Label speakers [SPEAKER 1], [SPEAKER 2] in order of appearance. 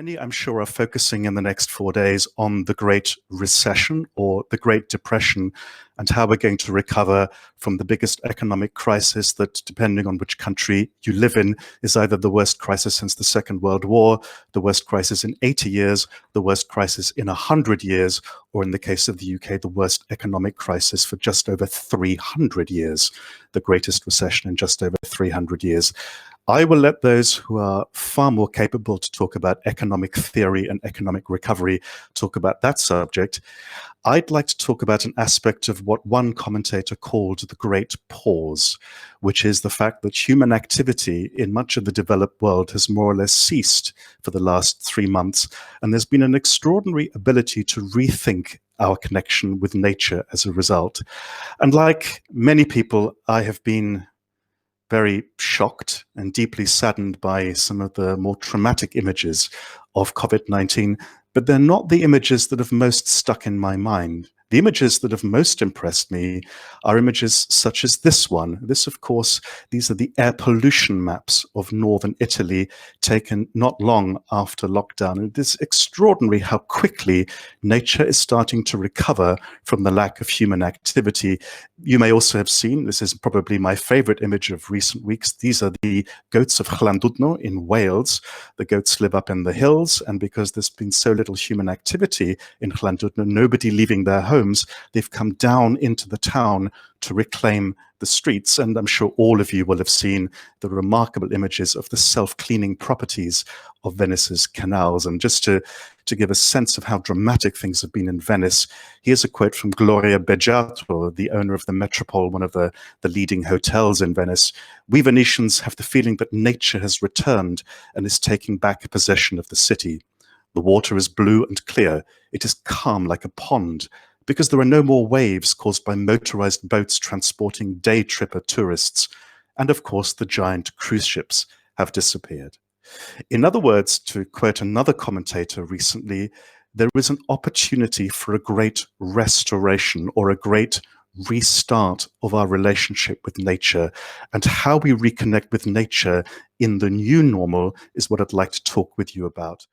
[SPEAKER 1] Many, I'm sure, are focusing in the next 4 days on the Great Recession or the Great Depression and how we're going to recover from the biggest economic crisis that, depending on which country you live in, is either the worst crisis since the Second World War, the worst crisis in 80 years, the worst crisis in 100 years, or in the case of the UK, the worst economic crisis for just over 300 years, the greatest recession in just over 300 years. I will let those who are far more capable to talk about economic theory and economic recovery talk about that subject. I'd like to talk about an aspect of what one commentator called the Great Pause, which is the fact that human activity in much of the developed world has more or less ceased for the last 3 months, and there's been an extraordinary ability to rethink our connection with nature as a result. And like many people, I have been very shocked and deeply saddened by some of the more traumatic images of COVID-19, but they're not the images that have most stuck in my mind. The images that have most impressed me are images such as this one. This, of course, these are the air pollution maps of northern Italy taken not long after lockdown. And it is extraordinary how quickly nature is starting to recover from the lack of human activity. You may also have seen, this is probably my favorite image of recent weeks, these are the goats of Llandudno in Wales. The goats live up in the hills, and because there's been so little human activity in Llandudno, nobody leaving their homes, they've come down into the town to reclaim the streets. And I'm sure all of you will have seen the remarkable images of the self-cleaning properties of Venice's canals. And just to give a sense of how dramatic things have been in Venice, here's a quote from Gloria Beggiato, the owner of the Metropole, one of the leading hotels in Venice. "We Venetians have the feeling that nature has returned and is taking back possession of the city. The water is blue and clear. It is calm like a pond, because there are no more waves caused by motorized boats transporting day tripper tourists. And of course, the giant cruise ships have disappeared." In other words, to quote another commentator recently, there is an opportunity for a great restoration or a great restart of our relationship with nature, and how we reconnect with nature in the new normal is what I'd like to talk with you about.